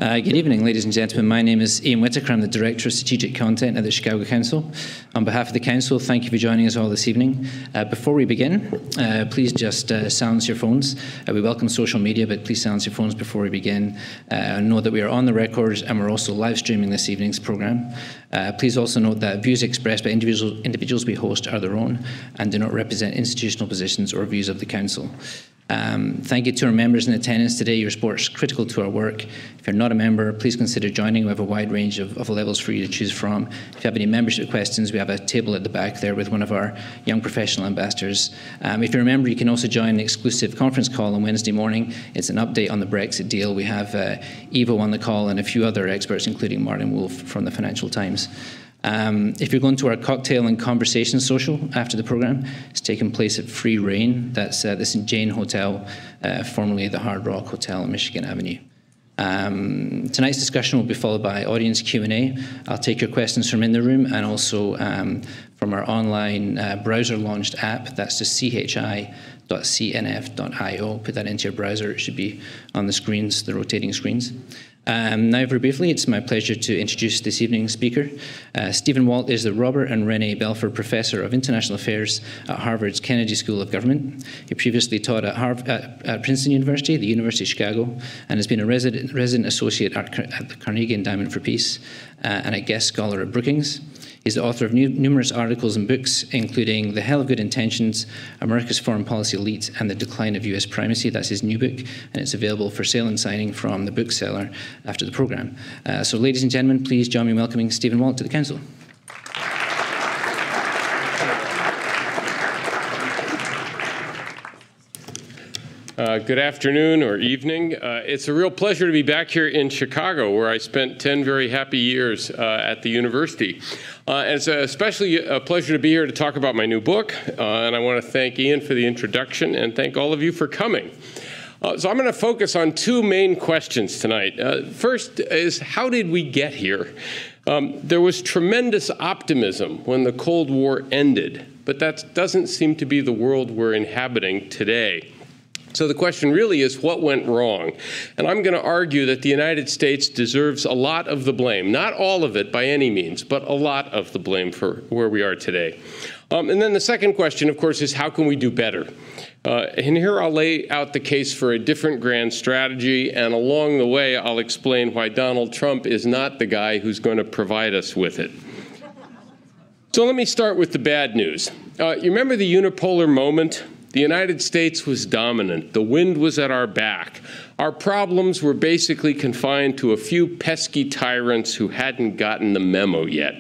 Good evening, ladies and gentlemen. My name is Ian Whittaker. I'm the Director of Strategic Content at the Chicago Council. On behalf of the Council, thank you for joining us all this evening. Before we begin, please just silence your phones. We welcome social media, but please silence your phones before we begin. Know that we are on the record and we're also live streaming this evening's programme. Please also note that views expressed by individuals we host are their own and do not represent institutional positions or views of the Council. Thank you to our members in attendance today. Your support is critical to our work. If you're not a member, please consider joining. We have a wide range of levels for you to choose from. If you have any membership questions, we have a table at the back there with one of our young professional ambassadors. If you're a member, you can also join an exclusive conference call on Wednesday morning. It's an update on the Brexit deal. We have Ivo on the call and a few other experts, including Martin Wolf from the Financial Times. If you're going to our cocktail and conversation social after the programme, it's taking place at Free Reign. That's the St. Jane Hotel, formerly the Hard Rock Hotel on Michigan Avenue. Tonight's discussion will be followed by audience Q&A. I'll take your questions from in the room and also from our online browser-launched app. That's the chi.cnf.io. Put that into your browser. It should be on the screens, the rotating screens. Now, very briefly, it's my pleasure to introduce this evening's speaker. Stephen Walt is the Robert and Renee Belford Professor of International Affairs at Harvard's Kennedy School of Government. He previously taught at Princeton University, the University of Chicago, and has been a resident associate at the Carnegie Endowment for Peace and a guest scholar at Brookings. He's the author of numerous articles and books, including The Hell of Good Intentions, America's Foreign Policy Elite, and The Decline of US Primacy. That's his new book, and it's available for sale and signing from the bookseller after the programme. So, ladies and gentlemen, please join me in welcoming Stephen Walt to the Council. Good afternoon or evening. It's a real pleasure to be back here in Chicago, where I spent 10 very happy years at the university. And it's especially a pleasure to be here to talk about my new book. And I want to thank Ian for the introduction and thank all of you for coming. So I'm going to focus on two main questions tonight. First is, how did we get here? There was tremendous optimism when the Cold War ended, but that doesn't seem to be the world we're inhabiting today. So the question really is, what went wrong? And I'm going to argue that the United States deserves a lot of the blame. Not all of it by any means, but a lot of the blame for where we are today. And then the second question, of course, is how can we do better? And here I'll lay out the case for a different grand strategy, and along the way I'll explain why Donald Trump is not the guy who's going to provide us with it. So let me start with the bad news. You remember the unipolar moment? The United States was dominant. The wind was at our back. Our problems were basically confined to a few pesky tyrants who hadn't gotten the memo yet.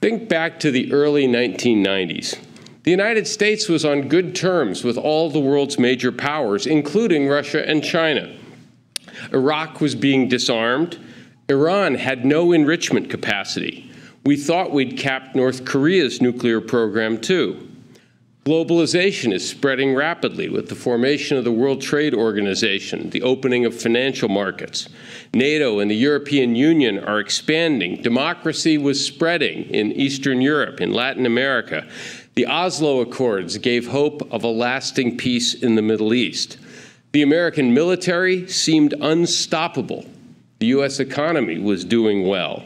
Think back to the early 1990s. The United States was on good terms with all the world's major powers, including Russia and China. Iraq was being disarmed. Iran had no enrichment capacity. We thought we'd capped North Korea's nuclear program, too. Globalization is spreading rapidly with the formation of the World Trade Organization, the opening of financial markets. NATO and the European Union are expanding. Democracy was spreading in Eastern Europe, in Latin America. The Oslo Accords gave hope of a lasting peace in the Middle East. The American military seemed unstoppable. The U.S. economy was doing well.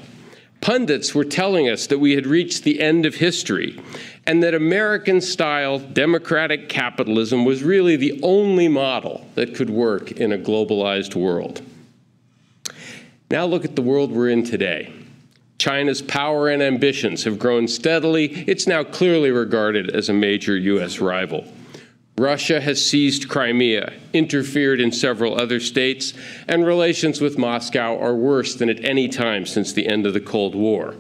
Pundits were telling us that we had reached the end of history, and that American-style democratic capitalism was really the only model that could work in a globalized world. Now look at the world we're in today. China's power and ambitions have grown steadily. It's now clearly regarded as a major U.S. rival. Russia has seized Crimea, interfered in several other states, and relations with Moscow are worse than at any time since the end of the Cold War.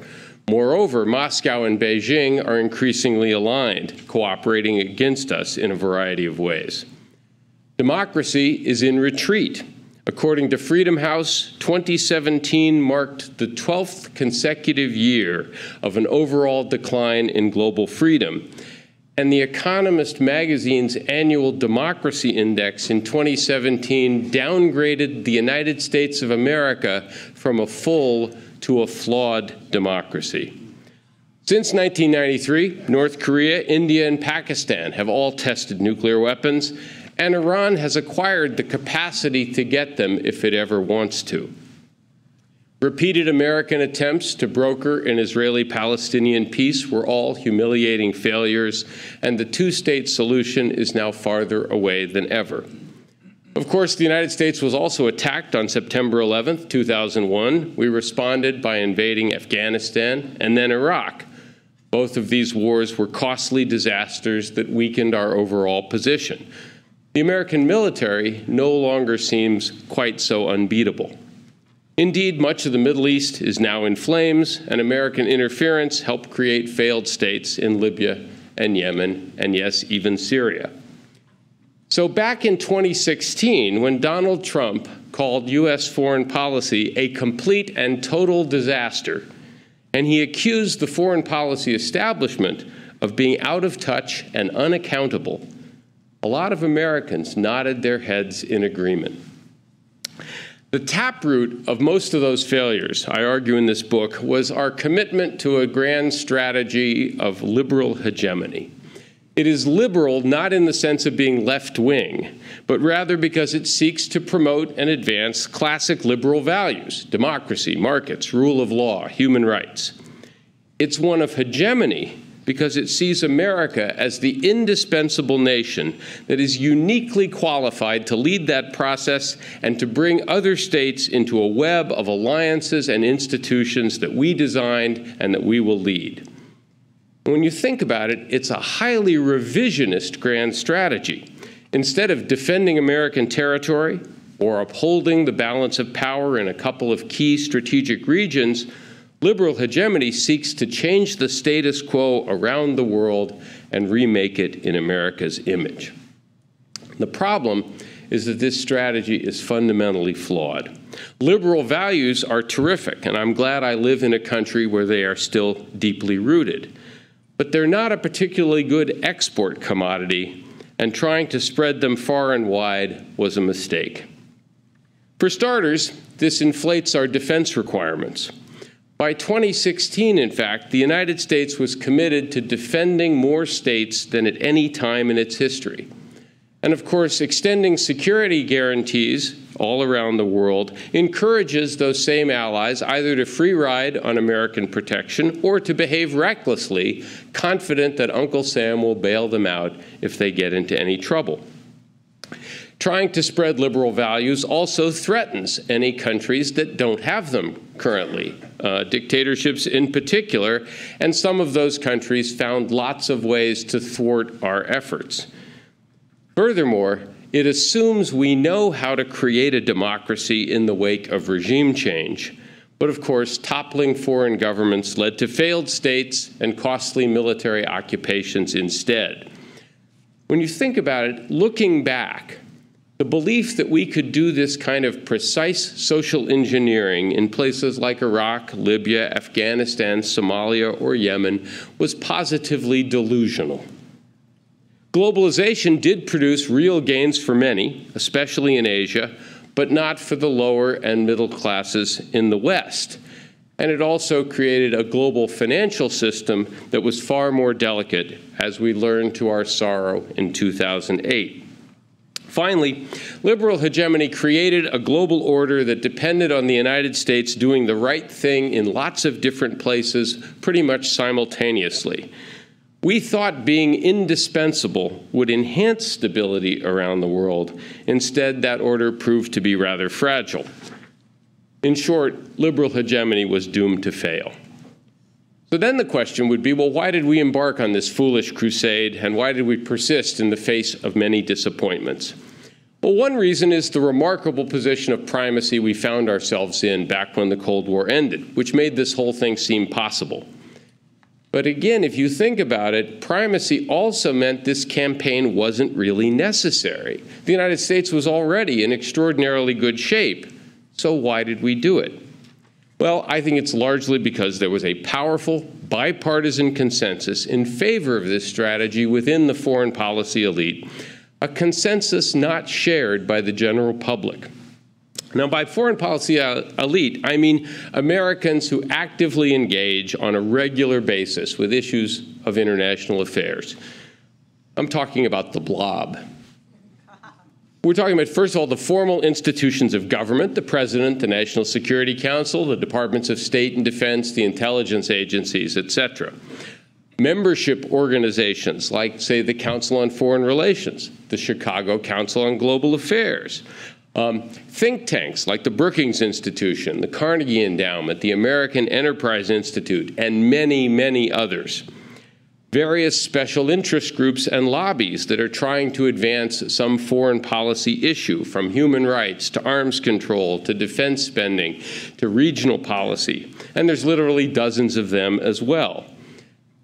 Moreover, Moscow and Beijing are increasingly aligned, cooperating against us in a variety of ways. Democracy is in retreat. According to Freedom House, 2017 marked the 12th consecutive year of an overall decline in global freedom. And The Economist magazine's annual democracy index in 2017 downgraded the United States of America from a full to a flawed democracy. Since 1993, North Korea, India, and Pakistan have all tested nuclear weapons, and Iran has acquired the capacity to get them if it ever wants to. Repeated American attempts to broker an Israeli-Palestinian peace were all humiliating failures, and the two-state solution is now farther away than ever. Of course, the United States was also attacked on September 11th, 2001. We responded by invading Afghanistan and then Iraq. Both of these wars were costly disasters that weakened our overall position. The American military no longer seems quite so unbeatable. Indeed, much of the Middle East is now in flames, and American interference helped create failed states in Libya and Yemen, and yes, even Syria. So back in 2016, when Donald Trump called U.S. foreign policy a complete and total disaster, and he accused the foreign policy establishment of being out of touch and unaccountable, a lot of Americans nodded their heads in agreement. The taproot of most of those failures, I argue in this book, was our commitment to a grand strategy of liberal hegemony. It is liberal not in the sense of being left-wing, but rather because it seeks to promote and advance classic liberal values: democracy, markets, rule of law, human rights. It's one of hegemony because it sees America as the indispensable nation that is uniquely qualified to lead that process and to bring other states into a web of alliances and institutions that we designed and that we will lead. When you think about it, it's a highly revisionist grand strategy. Instead of defending American territory or upholding the balance of power in a couple of key strategic regions, liberal hegemony seeks to change the status quo around the world and remake it in America's image. The problem is that this strategy is fundamentally flawed. Liberal values are terrific, and I'm glad I live in a country where they are still deeply rooted. But they're not a particularly good export commodity, and trying to spread them far and wide was a mistake. For starters, this inflates our defense requirements. By 2016, in fact, the United States was committed to defending more states than at any time in its history. And of course, extending security guarantees all around the world encourages those same allies either to free ride on American protection or to behave recklessly, confident that Uncle Sam will bail them out if they get into any trouble. Trying to spread liberal values also threatens any countries that don't have them currently, dictatorships in particular, and some of those countries found lots of ways to thwart our efforts. Furthermore, it assumes we know how to create a democracy in the wake of regime change. But of course, toppling foreign governments led to failed states and costly military occupations instead. When you think about it, looking back, the belief that we could do this kind of precise social engineering in places like Iraq, Libya, Afghanistan, Somalia, or Yemen was positively delusional. Globalization did produce real gains for many, especially in Asia, but not for the lower and middle classes in the West. And it also created a global financial system that was far more delicate, as we learned to our sorrow in 2008. Finally, liberal hegemony created a global order that depended on the United States doing the right thing in lots of different places pretty much simultaneously. We thought being indispensable would enhance stability around the world. Instead, that order proved to be rather fragile. In short, liberal hegemony was doomed to fail. So then the question would be, well, why did we embark on this foolish crusade, and why did we persist in the face of many disappointments? Well, one reason is the remarkable position of primacy we found ourselves in back when the Cold War ended, which made this whole thing seem possible. But again, if you think about it, primacy also meant this campaign wasn't really necessary. The United States was already in extraordinarily good shape. So why did we do it? Well, I think it's largely because there was a powerful bipartisan consensus in favor of this strategy within the foreign policy elite, a consensus not shared by the general public. Now, by foreign policy elite, I mean Americans who actively engage on a regular basis with issues of international affairs. I'm talking about the blob. We're talking about, first of all, the formal institutions of government, the President, the National Security Council, the Departments of State and Defense, the intelligence agencies, etc. Membership organizations like, say, the Council on Foreign Relations, the Chicago Council on Global Affairs, think tanks like the Brookings Institution, the Carnegie Endowment, the American Enterprise Institute, and many, many others. Various special interest groups and lobbies that are trying to advance some foreign policy issue, from human rights to arms control to defense spending to regional policy. And there's literally dozens of them as well.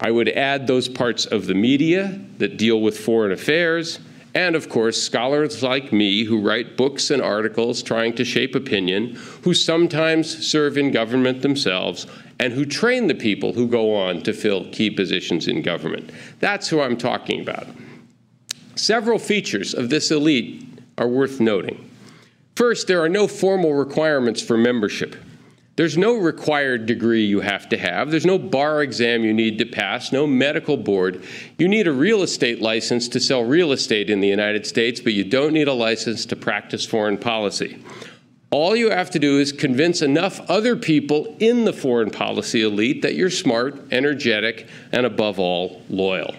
I would add those parts of the media that deal with foreign affairs, and of course, scholars like me who write books and articles trying to shape opinion, who sometimes serve in government themselves, and who train the people who go on to fill key positions in government. That's who I'm talking about. Several features of this elite are worth noting. First, there are no formal requirements for membership. There's no required degree you have to have. There's no bar exam you need to pass, no medical board. You need a real estate license to sell real estate in the United States, but you don't need a license to practice foreign policy. All you have to do is convince enough other people in the foreign policy elite that you're smart, energetic, and above all, loyal.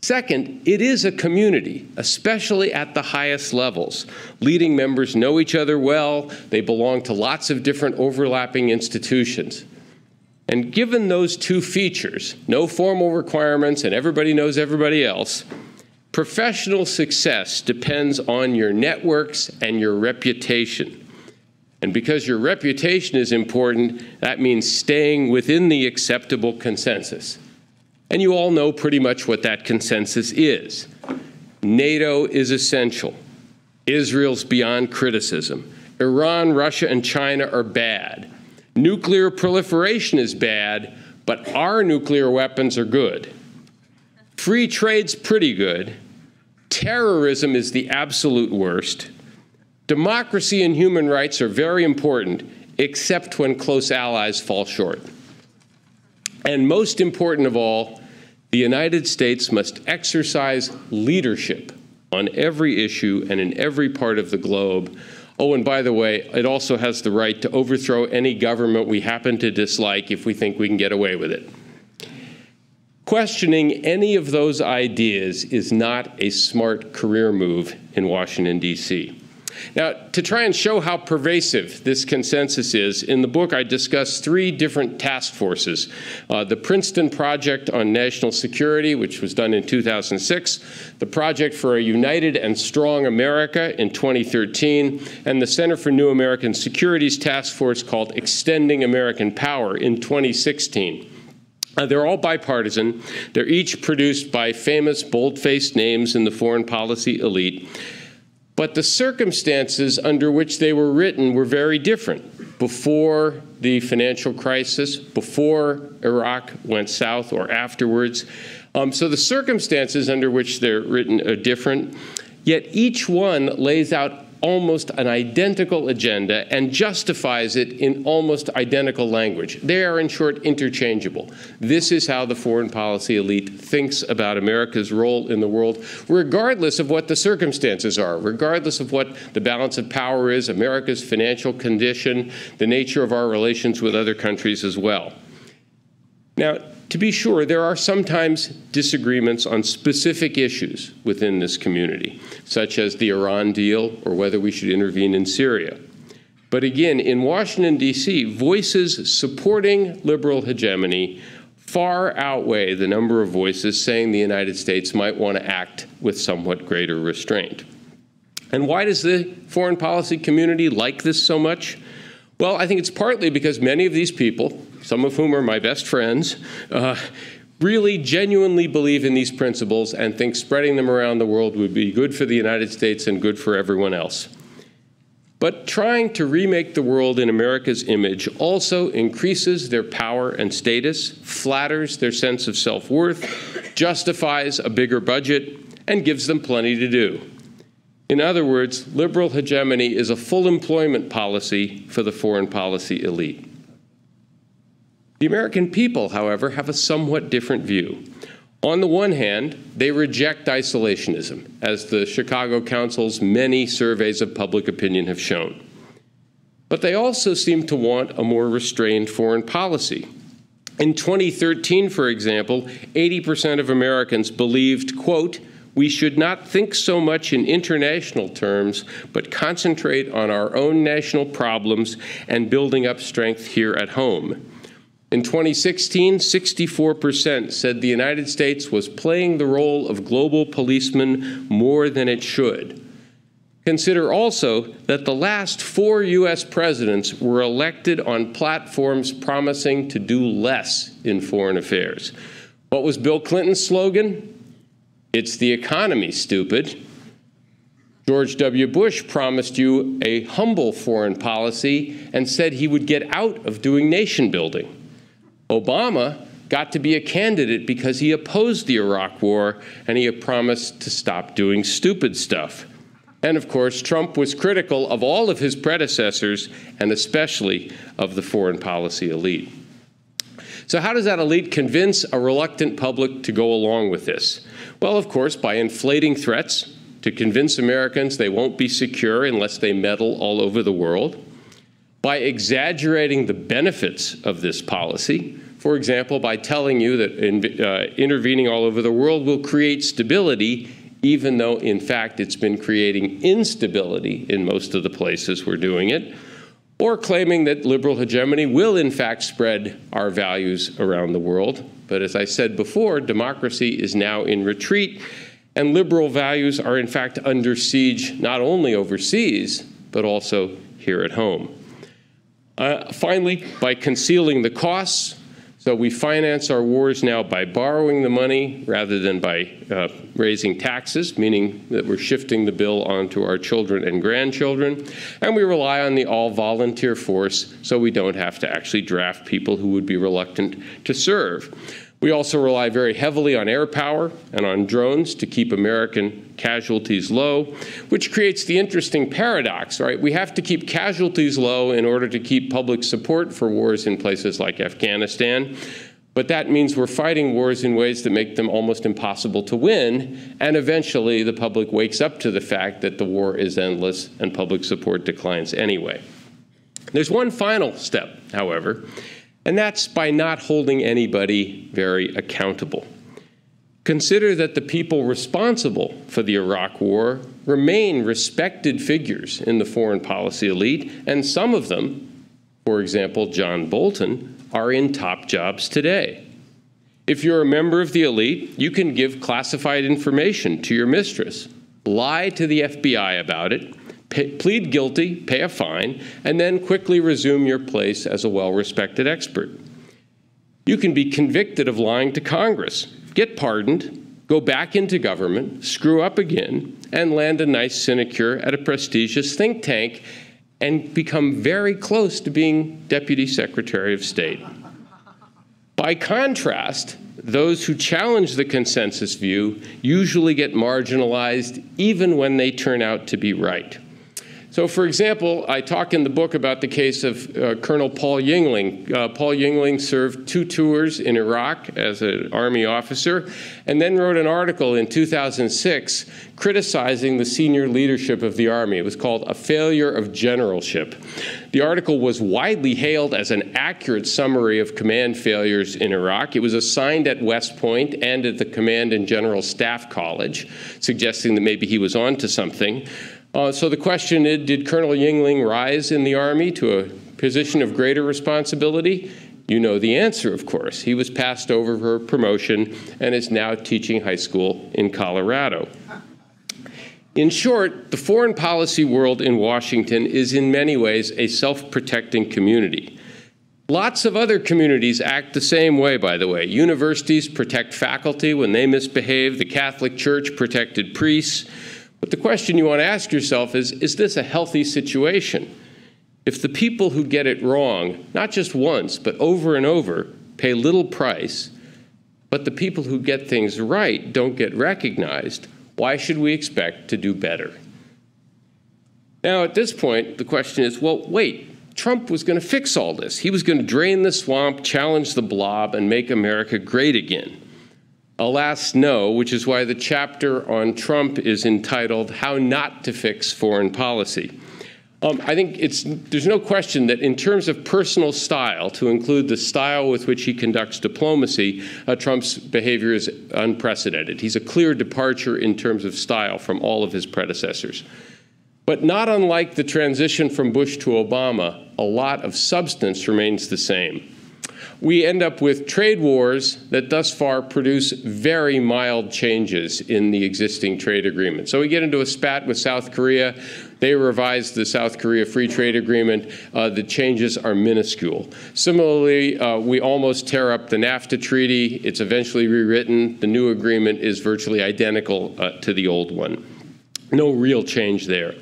Second, it is a community, especially at the highest levels. Leading members know each other well. They belong to lots of different overlapping institutions. And given those two features, no formal requirements and everybody knows everybody else, professional success depends on your networks and your reputation. And because your reputation is important, that means staying within the acceptable consensus. And you all know pretty much what that consensus is. NATO is essential. Israel's beyond criticism. Iran, Russia, and China are bad. Nuclear proliferation is bad, but our nuclear weapons are good. Free trade's pretty good. Terrorism is the absolute worst. Democracy and human rights are very important, except when close allies fall short. And most important of all, the United States must exercise leadership on every issue and in every part of the globe. Oh, and by the way, it also has the right to overthrow any government we happen to dislike if we think we can get away with it. Questioning any of those ideas is not a smart career move in Washington, D.C. Now, to try and show how pervasive this consensus is, in the book I discuss 3 different task forces. The Princeton Project on National Security, which was done in 2006, the Project for a United and Strong America in 2013, and the Center for New American Securities Task Force called Extending American Power in 2016. They're all bipartisan. They're each produced by famous, bold-faced names in the foreign policy elite. But the circumstances under which they were written were very different. Before the financial crisis, before Iraq went south, or afterwards. So the circumstances under which they're written are different, yet each one lays out almost an identical agenda and justifies it in almost identical language. They are, in short, interchangeable. This is how the foreign policy elite thinks about America's role in the world, regardless of what the circumstances are, regardless of what the balance of power is, America's financial condition, the nature of our relations with other countries as well. Now, to be sure, there are sometimes disagreements on specific issues within this community, such as the Iran deal or whether we should intervene in Syria. But again, in Washington, D.C., voices supporting liberal hegemony far outweigh the number of voices saying the United States might want to act with somewhat greater restraint. And why does the foreign policy community like this so much? Well, I think it's partly because many of these people, some of whom are my best friends, really genuinely believe in these principles and think spreading them around the world would be good for the United States and good for everyone else. But trying to remake the world in America's image also increases their power and status, flatters their sense of self-worth, justifies a bigger budget, and gives them plenty to do. In other words, liberal hegemony is a full employment policy for the foreign policy elite. The American people, however, have a somewhat different view. On the one hand, they reject isolationism, as the Chicago Council's many surveys of public opinion have shown. But they also seem to want a more restrained foreign policy. In 2013, for example, 80% of Americans believed, quote, "We should not think so much in international terms, but concentrate on our own national problems and building up strength here at home." In 2016, 64% said the United States was playing the role of global policeman more than it should. Consider also that the last 4 U.S. presidents were elected on platforms promising to do less in foreign affairs. What was Bill Clinton's slogan? It's the economy, stupid. George W. Bush promised you a humble foreign policy and said he would get out of doing nation building. Obama got to be a candidate because he opposed the Iraq War and he had promised to stop doing stupid stuff. And of course, Trump was critical of all of his predecessors and especially of the foreign policy elite. So how does that elite convince a reluctant public to go along with this? Well, of course, by inflating threats to convince Americans they won't be secure unless they meddle all over the world, by exaggerating the benefits of this policy, for example, by telling you that intervening all over the world will create stability, even though, in fact, it's been creating instability in most of the places we're doing it, or claiming that liberal hegemony will, in fact, spread our values around the world. But as I said before, democracy is now in retreat, and liberal values are, in fact, under siege not only overseas, but also here at home. Finally, by concealing the costs, so we finance our wars now by borrowing the money rather than by raising taxes, meaning that we're shifting the bill onto our children and grandchildren, and we rely on the all-volunteer force so we don't have to actually draft people who would be reluctant to serve. We also rely very heavily on air power and on drones to keep American casualties low, which creates the interesting paradox, right? We have to keep casualties low in order to keep public support for wars in places like Afghanistan, but that means we're fighting wars in ways that make them almost impossible to win, and eventually the public wakes up to the fact that the war is endless and public support declines anyway. There's one final step, however, and that's by not holding anybody very accountable. Consider that the people responsible for the Iraq War remain respected figures in the foreign policy elite, and some of them, for example, John Bolton, are in top jobs today. If you're a member of the elite, you can give classified information to your mistress, lie to the FBI about it, plead guilty, pay a fine, and then quickly resume your place as a well-respected expert. You can be convicted of lying to Congress, get pardoned, go back into government, screw up again, and land a nice sinecure at a prestigious think tank and become very close to being Deputy Secretary of State. By contrast, those who challenge the consensus view usually get marginalized even when they turn out to be right. So, for example, I talk in the book about the case of Colonel Paul Yingling. Paul Yingling served 2 tours in Iraq as an Army officer and then wrote an article in 2006 criticizing the senior leadership of the Army. It was called A Failure of Generalship. The article was widely hailed as an accurate summary of command failures in Iraq. It was assigned at West Point and at the Command and General Staff College, suggesting that maybe he was on to something. So the question is, did Colonel Yingling rise in the Army to a position of greater responsibility? You know the answer, of course. He was passed over for promotion and is now teaching high school in Colorado. In short, the foreign policy world in Washington is in many ways a self-protecting community. Lots of other communities act the same way, by the way. Universities protect faculty when they misbehave. The Catholic Church protected priests. But the question you want to ask yourself is this a healthy situation? If the people who get it wrong, not just once, but over and over, pay little price, but the people who get things right don't get recognized, why should we expect to do better? Now, at this point, the question is, well, wait, Trump was going to fix all this. He was going to drain the swamp, challenge the blob, and make America great again. Alas, no, which is why the chapter on Trump is entitled How Not to Fix Foreign Policy. I think there's no question that in terms of personal style, to include the style with which he conducts diplomacy, Trump's behavior is unprecedented. He's a clear departure in terms of style from all of his predecessors. But not unlike the transition from Bush to Obama, a lot of substance remains the same. We end up with trade wars that thus far produce very mild changes in the existing trade agreement. So we get into a spat with South Korea. They revised the South Korea Free Trade Agreement. The changes are minuscule. Similarly, we almost tear up the NAFTA treaty. It's eventually rewritten. The new agreement is virtually identical to the old one. No real change there.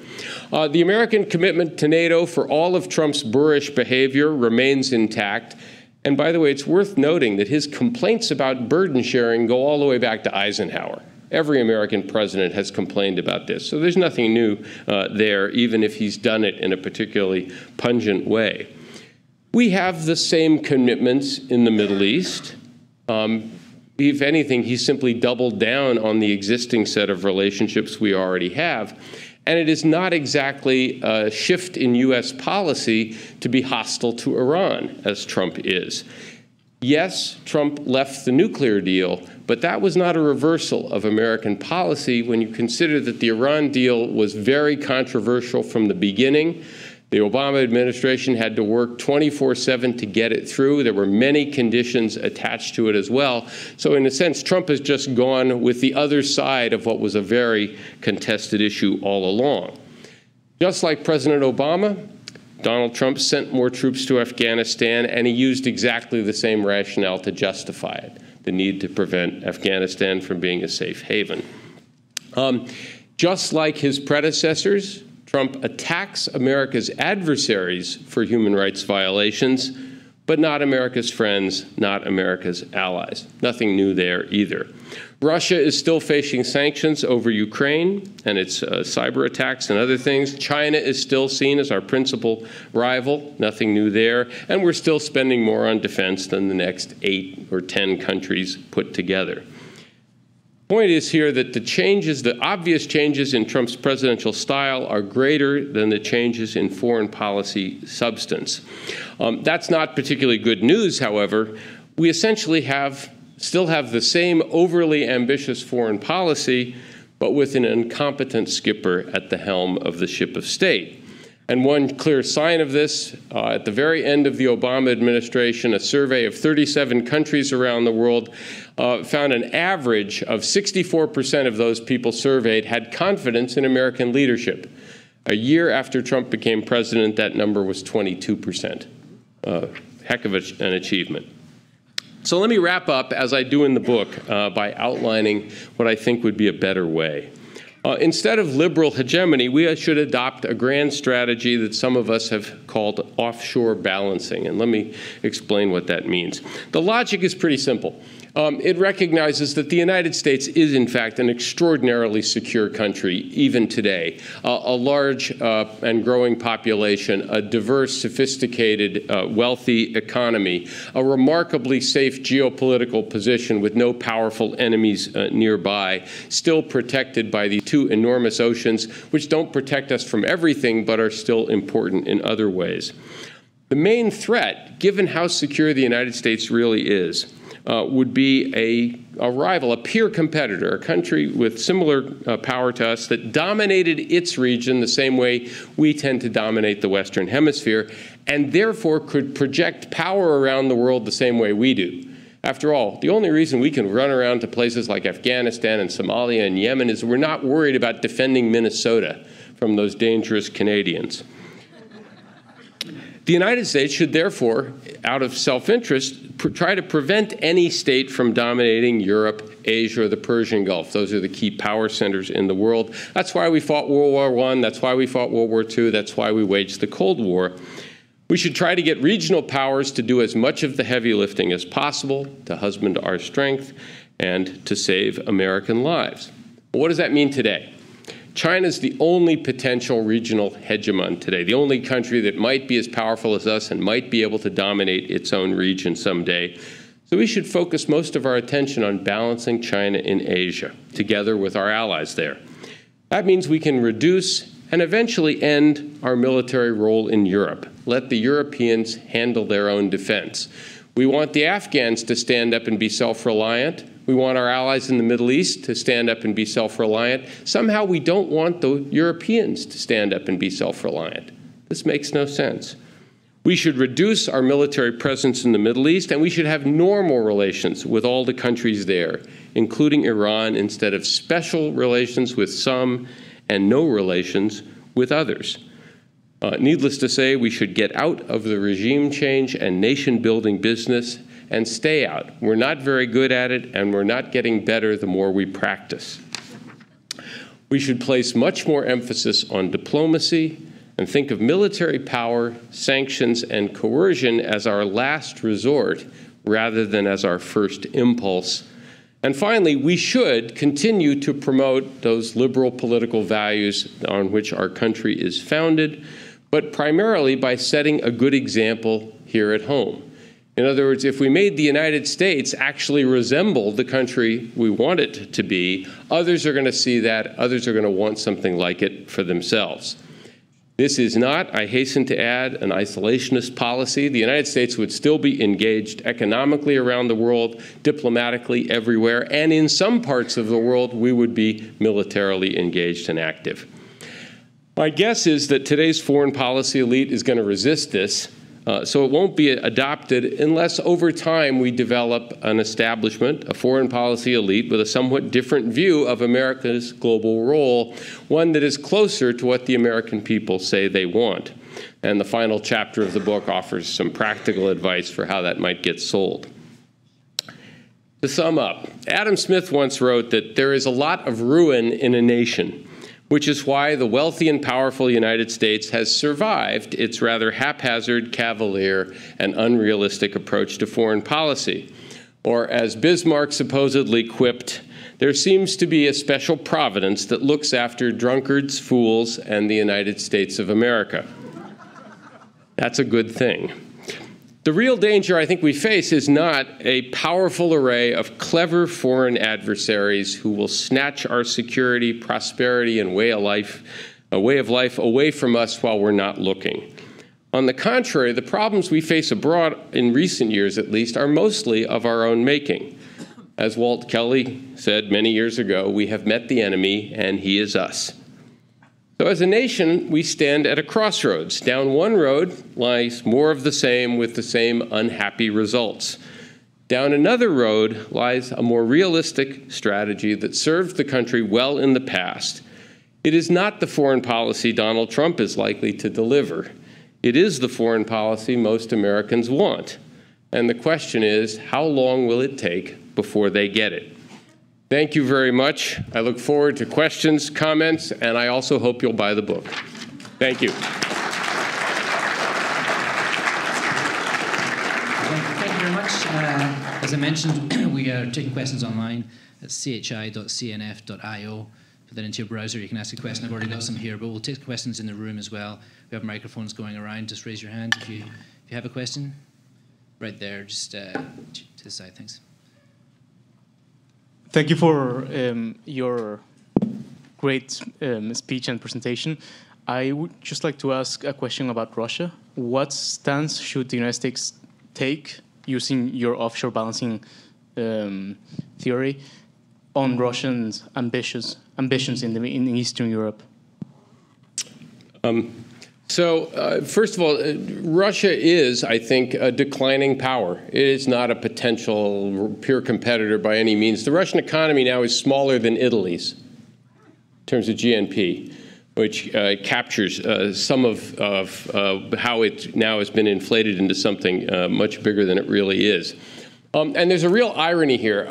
The American commitment to NATO for all of Trump's boorish behavior remains intact. And by the way, it's worth noting that his complaints about burden sharing go all the way back to Eisenhower. Every American president has complained about this. So there's nothing new there, even if he's done it in a particularly pungent way. We have the same commitments in the Middle East. If anything, he's simply doubled down on the existing set of relationships we already have. And it is not exactly a shift in U.S. policy to be hostile to Iran, as Trump is. Yes, Trump left the nuclear deal, but that was not a reversal of American policy when you consider that the Iran deal was very controversial from the beginning. The Obama administration had to work 24/7 to get it through. There were many conditions attached to it as well. So in a sense, Trump has just gone with the other side of what was a very contested issue all along. Just like President Obama, Donald Trump sent more troops to Afghanistan, and he used exactly the same rationale to justify it, the need to prevent Afghanistan from being a safe haven. Just like his predecessors, Trump attacks America's adversaries for human rights violations, but not America's friends, not America's allies. Nothing new there either. Russia is still facing sanctions over Ukraine and its cyber attacks and other things. China is still seen as our principal rival. Nothing new there. And we're still spending more on defense than the next 8 or 10 countries put together. The point is here that the obvious changes in Trump's presidential style are greater than the changes in foreign policy substance. That's not particularly good news, however. We essentially still have the same overly ambitious foreign policy, but with an incompetent skipper at the helm of the ship of state. And one clear sign of this, at the very end of the Obama administration, a survey of 37 countries around the world found an average of 64% of those people surveyed had confidence in American leadership. A year after Trump became president, that number was 22%. Heck of an achievement. So let me wrap up, as I do in the book, by outlining what I think would be a better way. Instead of liberal hegemony, we should adopt a grand strategy that some of us have called offshore balancing. And let me explain what that means. The logic is pretty simple. It recognizes that the United States is, in fact, an extraordinarily secure country, even today. A large and growing population, a diverse, sophisticated, wealthy economy, a remarkably safe geopolitical position with no powerful enemies nearby, still protected by the two enormous oceans, which don't protect us from everything, but are still important in other ways. The main threat, given how secure the United States really is, would be a rival, a peer competitor, a country with similar power to us that dominated its region the same way we tend to dominate the Western Hemisphere, and therefore could project power around the world the same way we do. After all, the only reason we can run around to places like Afghanistan and Somalia and Yemen is we're not worried about defending Minnesota from those dangerous Canadians. The United States should therefore, out of self-interest, try to prevent any state from dominating Europe, Asia, or the Persian Gulf. Those are the key power centers in the world. That's why we fought World War I. That's why we fought World War II. That's why we waged the Cold War. We should try to get regional powers to do as much of the heavy lifting as possible, to husband our strength, and to save American lives. But what does that mean today? China is the only potential regional hegemon today, the only country that might be as powerful as us and might be able to dominate its own region someday. So we should focus most of our attention on balancing China in Asia, together with our allies there. That means we can reduce and eventually end our military role in Europe. Let the Europeans handle their own defense. We want the Afghans to stand up and be self-reliant. We want our allies in the Middle East to stand up and be self-reliant. Somehow we don't want the Europeans to stand up and be self-reliant. This makes no sense. We should reduce our military presence in the Middle East, and we should have normal relations with all the countries there, including Iran, instead of special relations with some and no relations with others. Needless to say, we should get out of the regime change and nation-building business and stay out. We're not very good at it, and we're not getting better the more we practice. We should place much more emphasis on diplomacy and think of military power, sanctions, and coercion as our last resort rather than as our first impulse. And finally, we should continue to promote those liberal political values on which our country is founded, but primarily by setting a good example here at home. In other words, if we made the United States actually resemble the country we want it to be, others are going to see that, others are going to want something like it for themselves. This is not, I hasten to add, an isolationist policy. The United States would still be engaged economically around the world, diplomatically everywhere, and in some parts of the world, we would be militarily engaged and active. My guess is that today's foreign policy elite is going to resist this, so it won't be adopted unless over time we develop an establishment, a foreign policy elite with a somewhat different view of America's global role, one that is closer to what the American people say they want. And the final chapter of the book offers some practical advice for how that might get sold. To sum up, Adam Smith once wrote that there is a lot of ruin in a nation, which is why the wealthy and powerful United States has survived its rather haphazard, cavalier, and unrealistic approach to foreign policy. Or as Bismarck supposedly quipped, there seems to be a special providence that looks after drunkards, fools, and the United States of America. That's a good thing. The real danger I think we face is not a powerful array of clever foreign adversaries who will snatch our security, prosperity, and way of life away from us while we're not looking. On the contrary, the problems we face abroad, in recent years at least, are mostly of our own making. As Walt Kelly said many years ago, we have met the enemy, and he is us. So as a nation, we stand at a crossroads. Down one road lies more of the same with the same unhappy results. Down another road lies a more realistic strategy that served the country well in the past. It is not the foreign policy Donald Trump is likely to deliver. It is the foreign policy most Americans want. And the question is, how long will it take before they get it? Thank you very much. I look forward to questions, comments, and I also hope you'll buy the book. Thank you. Thank you very much. As I mentioned, we are taking questions online at chi.cnf.io. Put that into your browser. You can ask a question. I've already got some here, but we'll take questions in the room as well. We have microphones going around. Just raise your hand if you have a question. Right there, just to the side. Thanks. Thank you for your great speech and presentation. I would just like to ask a question about Russia. What stance should the United States take, using your offshore balancing theory, on Russians' ambitions in Eastern Europe? First of all, Russia is, I think, a declining power. It is not a potential peer competitor by any means. The Russian economy now is smaller than Italy's in terms of GNP, which captures some of how it now has been inflated into something much bigger than it really is. And there's a real irony here.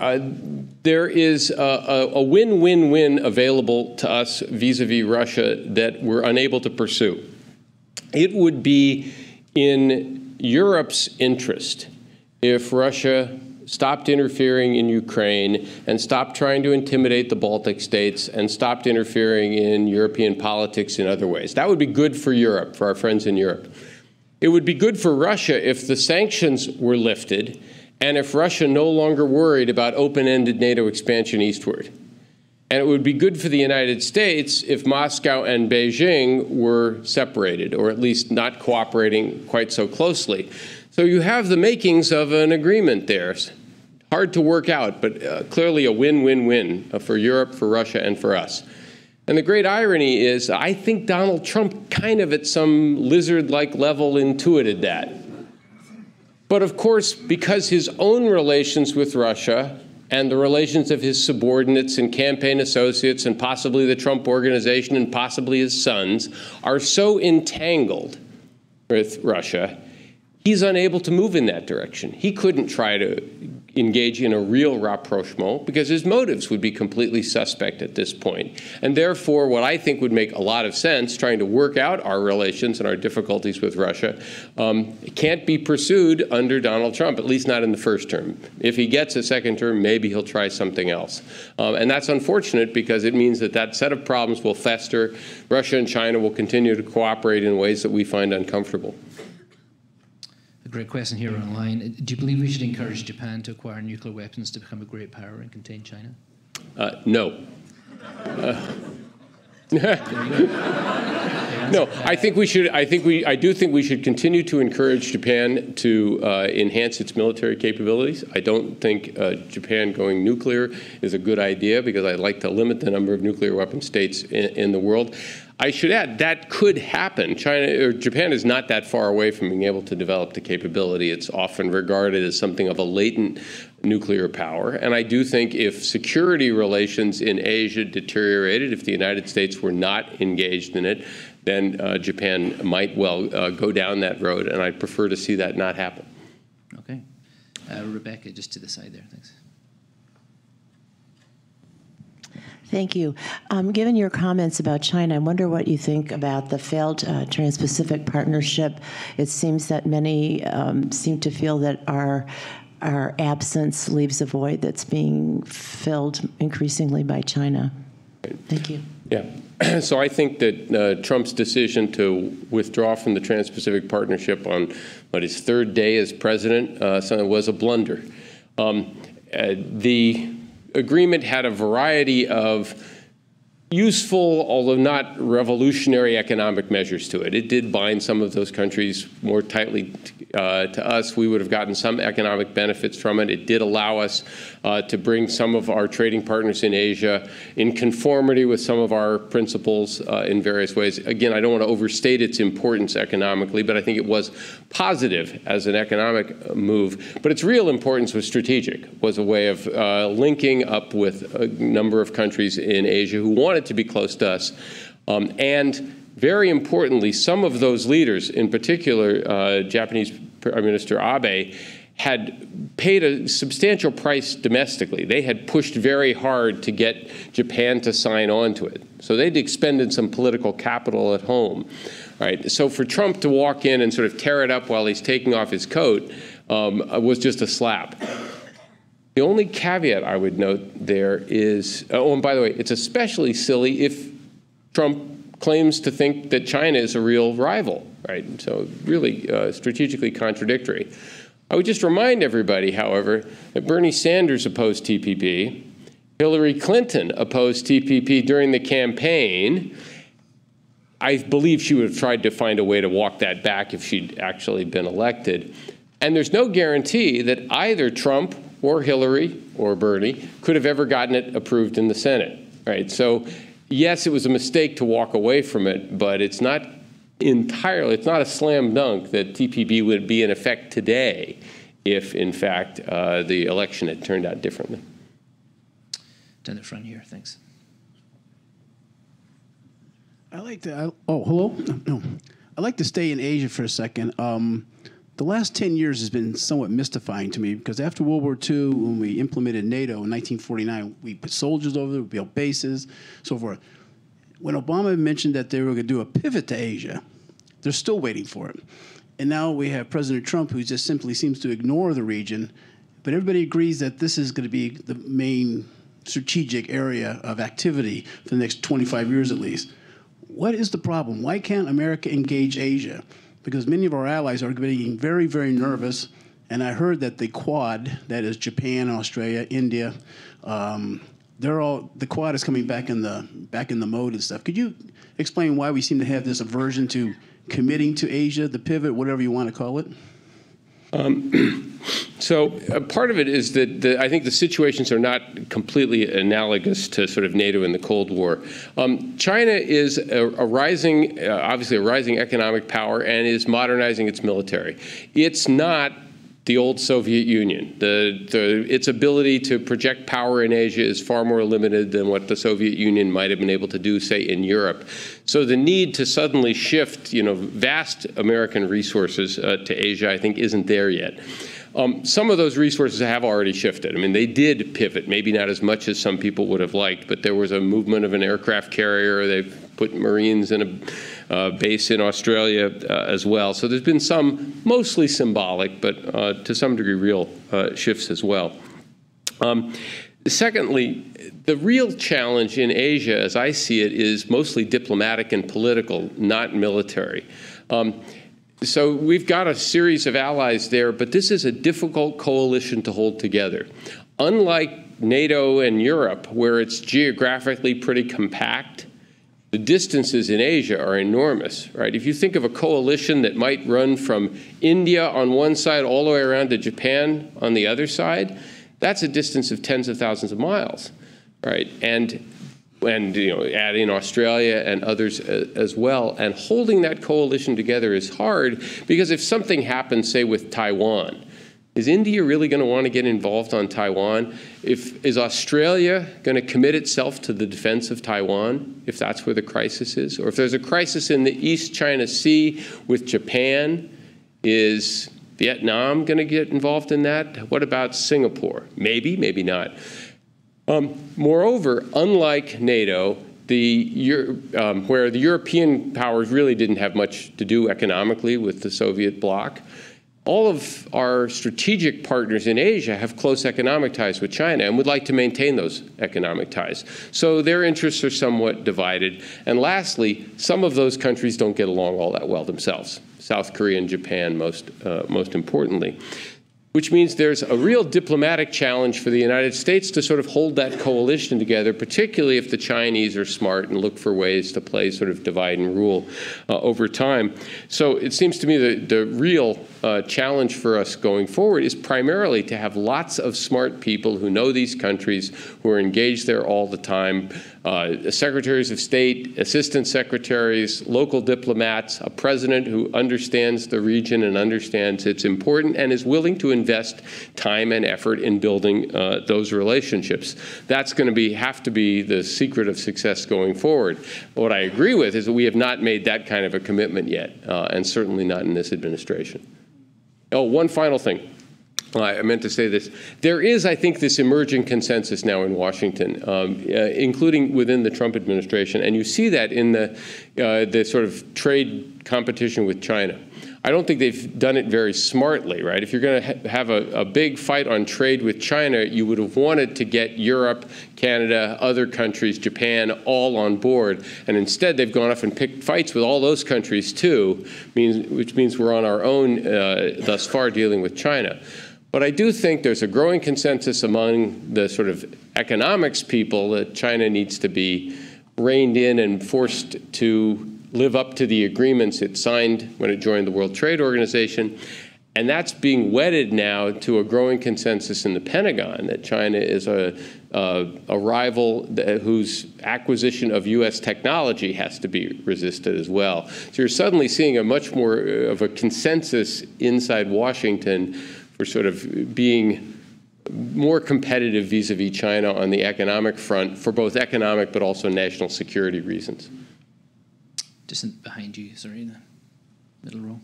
There is a win-win-win available to us vis-a-vis Russia that we're unable to pursue. It would be in Europe's interest if Russia stopped interfering in Ukraine and stopped trying to intimidate the Baltic states and stopped interfering in European politics in other ways. That would be good for Europe, for our friends in Europe. It would be good for Russia if the sanctions were lifted and if Russia no longer worried about open-ended NATO expansion eastward. And it would be good for the United States if Moscow and Beijing were separated, or at least not cooperating quite so closely. So you have the makings of an agreement there. Hard to work out, but clearly a win-win-win for Europe, for Russia, and for us. And the great irony is, I think Donald Trump kind of at some lizard-like level intuited that. But of course, because his own relations with Russia and the relations of his subordinates and campaign associates and possibly the Trump organization and possibly his sons are so entangled with Russia, he's unable to move in that direction. He couldn't try to engage in a real rapprochement because his motives would be completely suspect at this point. And therefore, what I think would make a lot of sense, trying to work out our relations and our difficulties with Russia, can't be pursued under Donald Trump, at least not in the first term. If he gets a second term, maybe he'll try something else. And that's unfortunate because it means that that set of problems will fester. Russia and China will continue to cooperate in ways that we find uncomfortable. Great question here online. Do you believe we should encourage Japan to acquire nuclear weapons to become a great power and contain China? No. No, I think we should. I do think we should continue to encourage Japan to enhance its military capabilities. I don't think Japan going nuclear is a good idea because I'd like to limit the number of nuclear weapon states in the world. I should add that could happen. Japan is not that far away from being able to develop the capability. It's often regarded as something of a latent nuclear power. And I do think if security relations in Asia deteriorated, if the United States were not engaged in it, then Japan might well go down that road. And I'd prefer to see that not happen. Okay. Rebecca, just to the side there. Thanks. Thank you. Given your comments about China, I wonder what you think about the failed Trans-Pacific Partnership. It seems that many seem to feel that our absence leaves a void that's being filled increasingly by China. Thank you. Yeah. So I think that Trump's decision to withdraw from the Trans-Pacific Partnership on his third day as president was a blunder. The agreement had a variety of useful, although not revolutionary, economic measures to it. It did bind some of those countries more tightly to us. We would have gotten some economic benefits from it. It did allow us to bring some of our trading partners in Asia in conformity with some of our principles in various ways. Again, I don't want to overstate its importance economically, but I think it was positive as an economic move. But its real importance was strategic, was a way of linking up with a number of countries in Asia who wanted to be close to us. And very importantly, some of those leaders, in particular Japanese Prime Minister Abe, had paid a substantial price domestically. They had pushed very hard to get Japan to sign on to it. So they'd expended some political capital at home. Right? So for Trump to walk in and sort of tear it up while he's taking off his coat was just a slap. The only caveat I would note there is, oh, and by the way, it's especially silly if Trump claims to think that China is a real rival, right? So really strategically contradictory. I would just remind everybody, however, that Bernie Sanders opposed TPP, Hillary Clinton opposed TPP during the campaign. I believe she would have tried to find a way to walk that back if she'd actually been elected. And there's no guarantee that either Trump or Hillary or Bernie could have ever gotten it approved in the Senate, right? So yes, it was a mistake to walk away from it, but it's not entirely, it's not a slam dunk that TPP would be in effect today if, in fact, the election had turned out differently. Down the front here, thanks. I like to, oh, hello? No. I'd like to stay in Asia for a second. The last 10 years has been somewhat mystifying to me because after World War II, when we implemented NATO in 1949, we put soldiers over there, we built bases, so forth. When Obama mentioned that they were going to do a pivot to Asia, they're still waiting for it. And now we have President Trump, who just simply seems to ignore the region, but everybody agrees that this is going to be the main strategic area of activity for the next 25 years at least. What is the problem? Why can't America engage Asia? Because many of our allies are getting very, very nervous, And I heard that the Quad, that is Japan, Australia, India, the Quad is coming back in the mode and stuff. Could you explain why we seem to have this aversion to committing to Asia, the pivot, whatever you want to call it? So part of it is that I think the situations are not completely analogous to sort of NATO in the Cold War. China is obviously a rising economic power and is modernizing its military. It's not the old Soviet Union. Its ability to project power in Asia is far more limited than what the Soviet Union might have been able to do, say, in Europe. So the need to suddenly shift, vast American resources to Asia, I think, isn't there yet. Some of those resources have already shifted. I mean, they did pivot, maybe not as much as some people would have liked, but there was a movement of an aircraft carrier. They've put Marines in a base in Australia as well. So there's been some mostly symbolic, but to some degree real shifts as well. Secondly, the real challenge in Asia, as I see it, is mostly diplomatic and political, not military. So we've got a series of allies there, but this is a difficult coalition to hold together. Unlike NATO and Europe, where it's geographically pretty compact, the distances in Asia are enormous, right? If you think of a coalition that might run from India on one side all the way around to Japan on the other side, that's a distance of tens of thousands of miles, right? And add in Australia and others as well. And holding that coalition together is hard because if something happens, say, with Taiwan, is India really going to want to get involved on Taiwan? Is Australia going to commit itself to the defense of Taiwan, if that's where the crisis is? Or if there's a crisis in the East China Sea with Japan, is Vietnam going to get involved in that? What about Singapore? Maybe, maybe not. Moreover, unlike NATO, where the European powers really didn't have much to do economically with the Soviet bloc, all of our strategic partners in Asia have close economic ties with China and would like to maintain those economic ties. So their interests are somewhat divided. And lastly, some of those countries don't get along all that well themselves. South Korea and Japan, most importantly. Which means there's a real diplomatic challenge for the United States to sort of hold that coalition together, particularly if the Chinese are smart and look for ways to play sort of divide and rule over time. So it seems to me that the real challenge for us going forward is primarily to have lots of smart people who know these countries, who are engaged there all the time, secretaries of state, assistant secretaries, local diplomats, a president who understands the region and understands it's important and is willing to invest time and effort in building those relationships. That's going to have to be the secret of success going forward. What I agree with is that we have not made that kind of a commitment yet, and certainly not in this administration. Oh, one final thing. I meant to say this. There is, I think, this emerging consensus now in Washington, including within the Trump administration, and you see that in the sort of trade competition with China. I don't think they've done it very smartly, right? If you're going to have a big fight on trade with China, you would have wanted to get Europe, Canada, other countries, Japan, all on board. And instead, they've gone off and picked fights with all those countries, too, which means we're on our own thus far dealing with China. But I do think there's a growing consensus among the sort of economics people that China needs to be reined in and forced to live up to the agreements it signed when it joined the World Trade Organization. And that's being wedded now to a growing consensus in the Pentagon that China is a rival whose acquisition of U.S. technology has to be resisted as well. So you're suddenly seeing a much more of a consensus inside Washington for sort of being more competitive vis-a-vis China on the economic front for both economic but also national security reasons. Just behind you, sorry, in the middle row.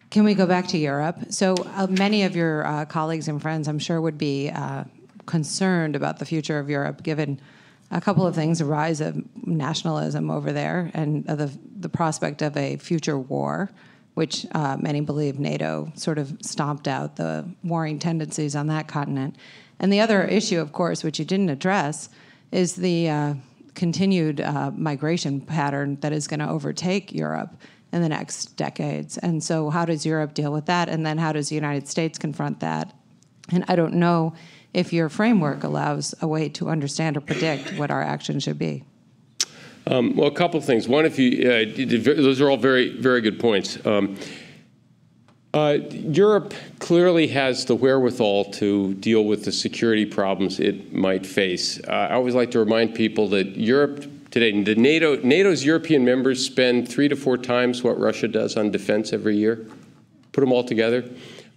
Can we go back to Europe? So many of your colleagues and friends, I'm sure, would be concerned about the future of Europe, given a couple of things: the rise of nationalism over there and the prospect of a future war, which many believe NATO sort of stomped out the warring tendencies on that continent. And the other issue, of course, which you didn't address, is the continued migration pattern that is going to overtake Europe in the next decades. And so how does Europe deal with that? And then how does the United States confront that? And I don't know if your framework allows a way to understand or predict what our action should be. Well, a couple of things. One, those are all very, very good points. Europe clearly has the wherewithal to deal with the security problems it might face. I always like to remind people that Europe today, NATO's European members spend 3 to 4 times what Russia does on defense every year. Put them all together.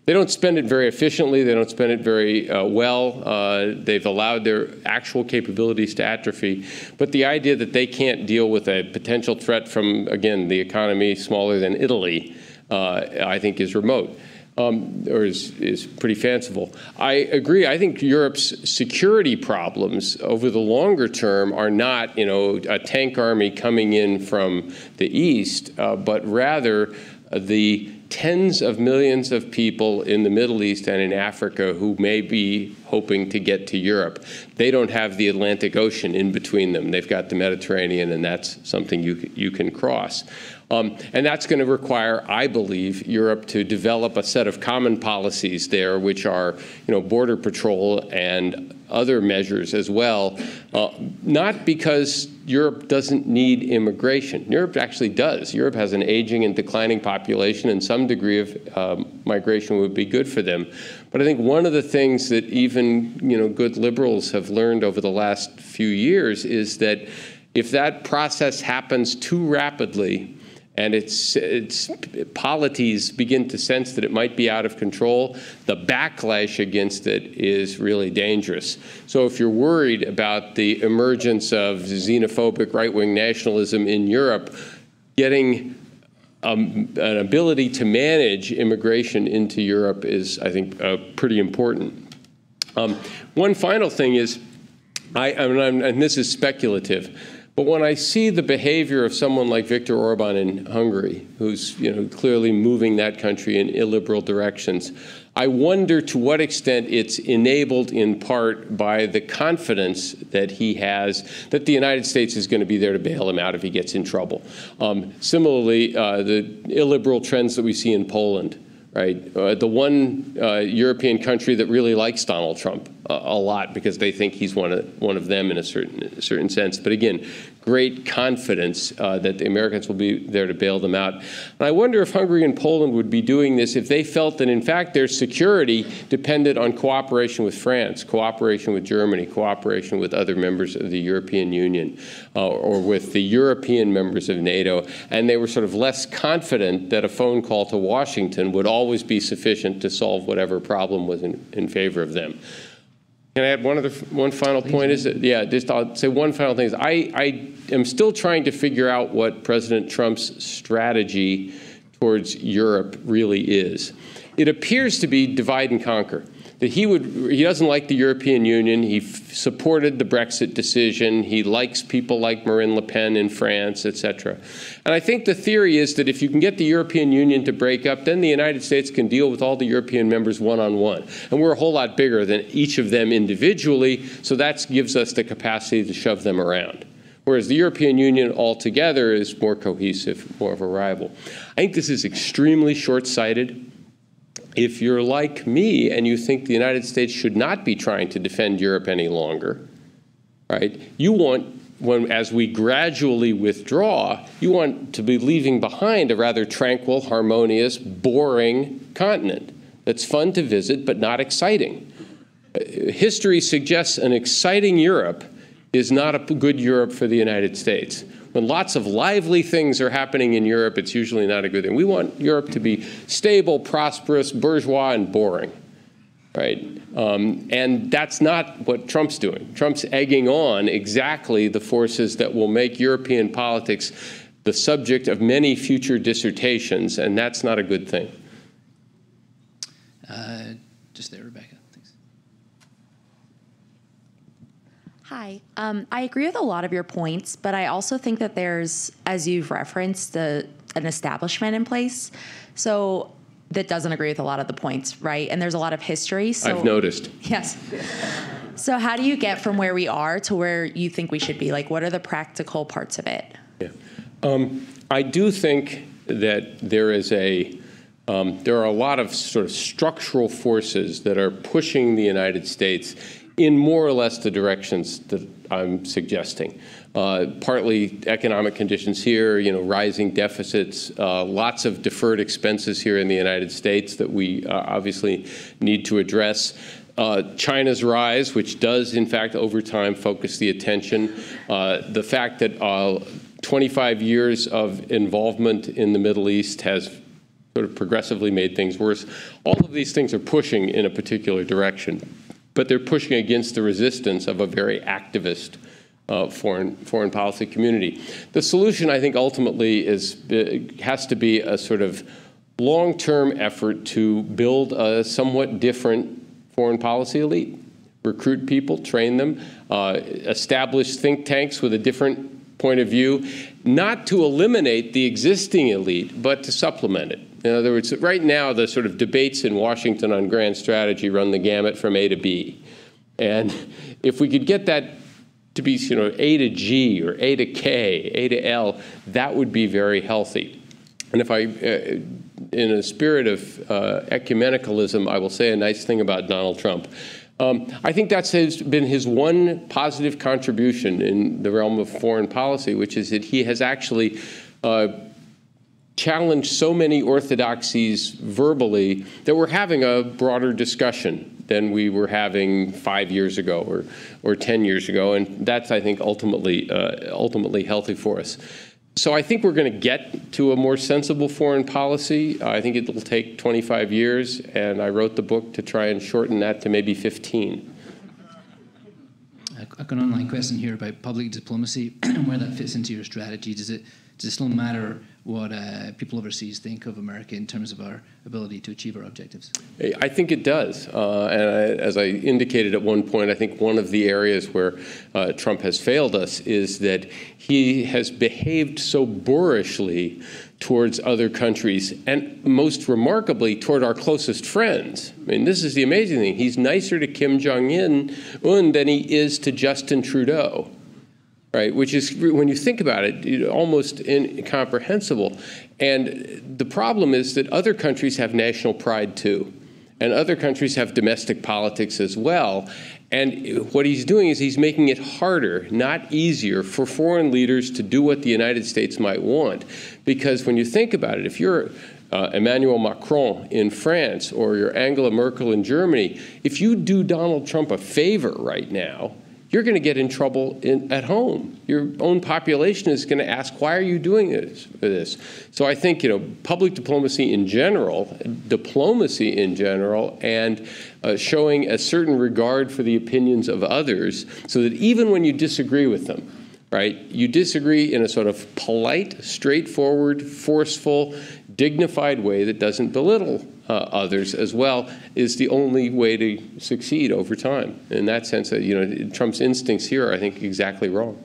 They don't spend it very efficiently. They don't spend it very well. They've allowed their actual capabilities to atrophy. But the idea that they can't deal with a potential threat from, again, the economy smaller than Italy, I think is remote, or is pretty fanciful. I agree. I think Europe's security problems over the longer term are not, a tank army coming in from the east, but rather the tens of millions of people in the Middle East and in Africa who may be hoping to get to Europe. They don't have the Atlantic Ocean in between them. They've got the Mediterranean, and that's something you can cross. And that's going to require, I believe, Europe to develop a set of common policies there, which are, border patrol and other measures as well, not because Europe doesn't need immigration. Europe actually does. Europe has an aging and declining population, and some degree of migration would be good for them. But I think one of the things that even good liberals have learned over the last few years is that if that process happens too rapidly, and its polities begin to sense that it might be out of control, the backlash against it is really dangerous. So if you're worried about the emergence of xenophobic right-wing nationalism in Europe, getting an ability to manage immigration into Europe is, I think, pretty important. One final thing is, and this is speculative, but when I see the behavior of someone like Viktor Orban in Hungary, who's clearly moving that country in illiberal directions, I wonder to what extent it's enabled in part by the confidence that he has that the United States is going to be there to bail him out if he gets in trouble. Similarly, the illiberal trends that we see in Poland. Right, the one European country that really likes Donald Trump a lot because they think he's one of them in a certain sense. But again, great confidence that the Americans will be there to bail them out. And I wonder if Hungary and Poland would be doing this if they felt that, in fact, their security depended on cooperation with France, cooperation with Germany, cooperation with other members of the European Union, or with the European members of NATO, and they were sort of less confident that a phone call to Washington would always be sufficient to solve whatever problem was in favor of them. Can I add one final point? I'll say one final thing. I am still trying to figure out what President Trump's strategy towards Europe really is. It appears to be divide and conquer. That he doesn't like the European Union. He supported the Brexit decision. He likes people like Marine Le Pen in France, et cetera. And I think the theory is that if you can get the European Union to break up, then the United States can deal with all the European members one-on-one. And we're a whole lot bigger than each of them individually, so that gives us the capacity to shove them around. Whereas the European Union altogether is more cohesive, more of a rival. I think this is extremely short-sighted. If you're like me and you think the United States should not be trying to defend Europe any longer, right? You want, as we gradually withdraw, you want to be leaving behind a rather tranquil, harmonious, boring continent that's fun to visit but not exciting. History suggests an exciting Europe is not a good Europe for the United States. When lots of lively things are happening in Europe, it's usually not a good thing. We want Europe to be stable, prosperous, bourgeois, and boring, right? And that's not what Trump's doing. Trump's egging on exactly the forces that will make European politics the subject of many future dissertations, and that's not a good thing. Just there, Rebecca. Hi. I agree with a lot of your points, but I also think that there's, as you've referenced, an establishment in place. So that doesn't agree with a lot of the points, right? And there's a lot of history. So, I've noticed. Yes. So how do you get from where we are to where you think we should be? Like, what are the practical parts of it? Yeah. I do think that there are a lot of sort of structural forces that are pushing the United States in more or less the directions that I'm suggesting. Partly economic conditions here, rising deficits, lots of deferred expenses here in the United States that we obviously need to address. China's rise, which does, in fact, over time focus the attention. The fact that 25 years of involvement in the Middle East has sort of progressively made things worse. All of these things are pushing in a particular direction, but they're pushing against the resistance of a very activist foreign policy community. The solution, I think, ultimately has to be a sort of long-term effort to build a somewhat different foreign policy elite. Recruit people, train them, establish think tanks with a different point of view, not to eliminate the existing elite, but to supplement it. In other words, right now, the sort of debates in Washington on grand strategy run the gamut from A to B. And if we could get that to be, A to G or A to K, A to L, that would be very healthy. And if in a spirit of ecumenicalism, I will say a nice thing about Donald Trump. I think that's been his one positive contribution in the realm of foreign policy, which is that he has actually challenged so many orthodoxies verbally that we're having a broader discussion than we were having 5 years ago or 10 years ago, and that's, I think, ultimately healthy for us. So I think we're going to get to a more sensible foreign policy. I think it will take 25 years, and I wrote the book to try and shorten that to maybe 15. I've got an online question here about public diplomacy and where that fits into your strategy. Does it still matter what people overseas think of America in terms of our ability to achieve our objectives? I think it does. And as I indicated at one point, I think one of the areas where Trump has failed us is that he has behaved so boorishly towards other countries, and most remarkably, toward our closest friends. I mean, this is the amazing thing. He's nicer to Kim Jong-un than he is to Justin Trudeau. Right, which is, when you think about it, almost incomprehensible. And the problem is that other countries have national pride too, and other countries have domestic politics as well. And what he's doing is he's making it harder, not easier, for foreign leaders to do what the United States might want. Because when you think about it, if you're Emmanuel Macron in France or you're Angela Merkel in Germany, if you do Donald Trump a favor right now, you're going to get in trouble at home. Your own population is going to ask, why are you doing this? So I think, public diplomacy in general, and showing a certain regard for the opinions of others, so that even when you disagree with them, right, you disagree in a sort of polite, straightforward, forceful, dignified way that doesn't belittle others as well, is the only way to succeed over time. In that sense, Trump's instincts here are, I think, exactly wrong.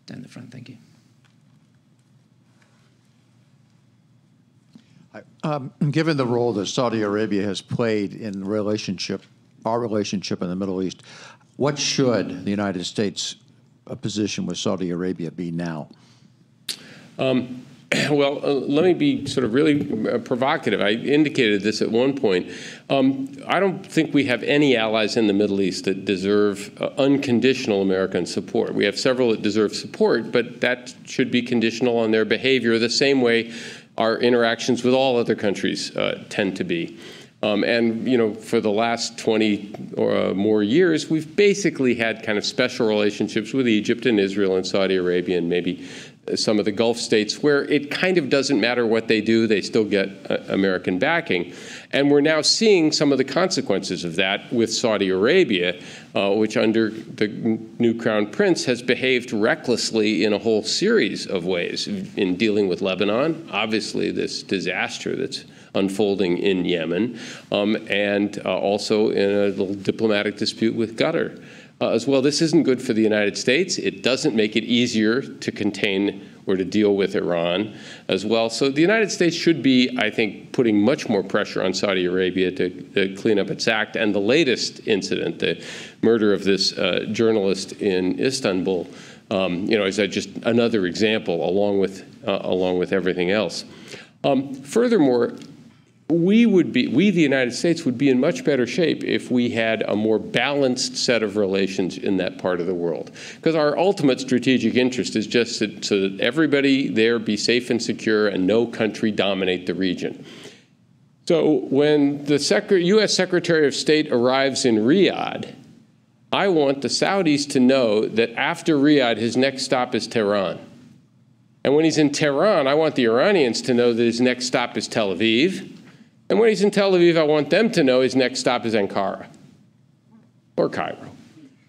Down the front, thank you. Given the role that Saudi Arabia has played in our relationship in the Middle East, what should the United States' position with Saudi Arabia be now? Well, let me be sort of really provocative. I indicated this at one point. I don't think we have any allies in the Middle East that deserve unconditional American support. We have several that deserve support, but that should be conditional on their behavior the same way our interactions with all other countries tend to be. And, for the last 20 or more years, we've basically had kind of special relationships with Egypt and Israel and Saudi Arabia and maybe some of the Gulf states where it kind of doesn't matter what they do, they still get American backing. And we're now seeing some of the consequences of that with Saudi Arabia, which under the new Crown Prince has behaved recklessly in a whole series of ways in dealing with Lebanon, obviously this disaster that's unfolding in Yemen, and also in a little diplomatic dispute with Qatar. As well, this isn't good for the United States. It doesn't make it easier to contain or to deal with Iran as well. So the United States should be, I think, putting much more pressure on Saudi Arabia to clean up its act. And the latest incident, the murder of this journalist in Istanbul, is just another example, along with everything else. Furthermore, we, the United States, would be in much better shape if we had a more balanced set of relations in that part of the world. Because our ultimate strategic interest is just so that everybody there be safe and secure and no country dominate the region. So when the U.S. Secretary of State arrives in Riyadh, I want the Saudis to know that after Riyadh, his next stop is Tehran. And when he's in Tehran, I want the Iranians to know that his next stop is Tel Aviv. And when he's in Tel Aviv, I want them to know his next stop is Ankara or Cairo.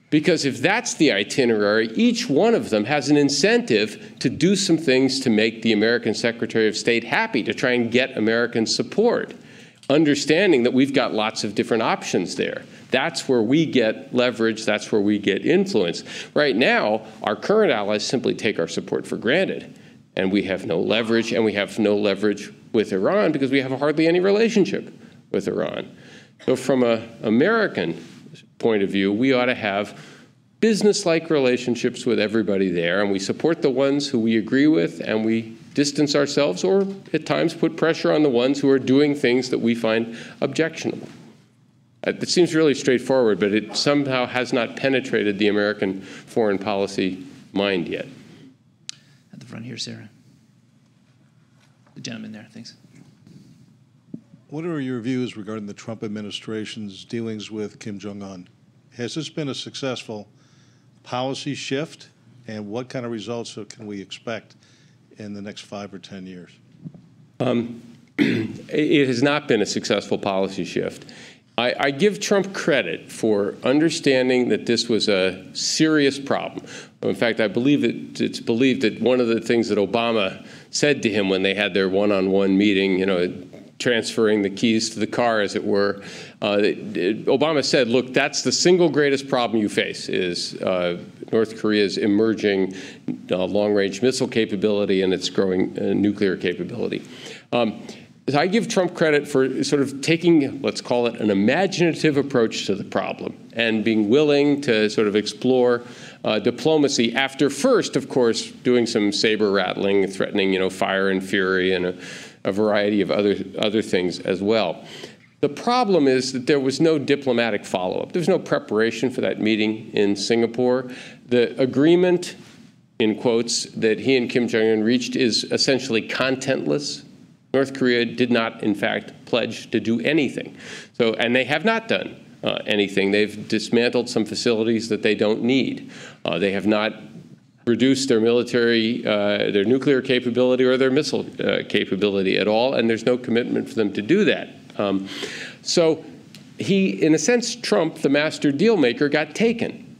Because if that's the itinerary, each one of them has an incentive to do some things to make the American Secretary of State happy, to try and get American support, understanding that we've got lots of different options there. That's where we get leverage. That's where we get influence. Right now, our current allies simply take our support for granted. And we have no leverage, and we have no leverage with Iran because we have hardly any relationship with Iran. So from an American point of view, we ought to have business-like relationships with everybody there, and we support the ones who we agree with, and we distance ourselves or at times put pressure on the ones who are doing things that we find objectionable. It seems really straightforward, but it somehow has not penetrated the American foreign policy mind yet. At the front here, Sarah. The gentleman there, thanks. What are your views regarding the Trump administration's dealings with Kim Jong-un? Has this been a successful policy shift, and what kind of results can we expect in the next 5 or 10 years? It has not been a successful policy shift. I give Trump credit for understanding that this was a serious problem. In fact, I believe it's believed that one of the things that Obama said to him when they had their one-on-one meeting, transferring the keys to the car, as it were, Obama said, look, that's the single greatest problem you face is North Korea's emerging long-range missile capability and its growing nuclear capability. So I give Trump credit for sort of taking, let's call it, an imaginative approach to the problem and being willing to sort of explore diplomacy after first, of course, doing some saber rattling, threatening, fire and fury and a variety of other things as well. The problem is that there was no diplomatic follow-up. There was no preparation for that meeting in Singapore. The agreement, in quotes, that he and Kim Jong-un reached is essentially contentless. North Korea did not, in fact, pledge to do anything. And they have not done anything. They've dismantled some facilities that they don't need. They have not reduced their military, their nuclear capability or their missile capability at all, and there's no commitment for them to do that. So he, in a sense, Trump, the master deal maker, got taken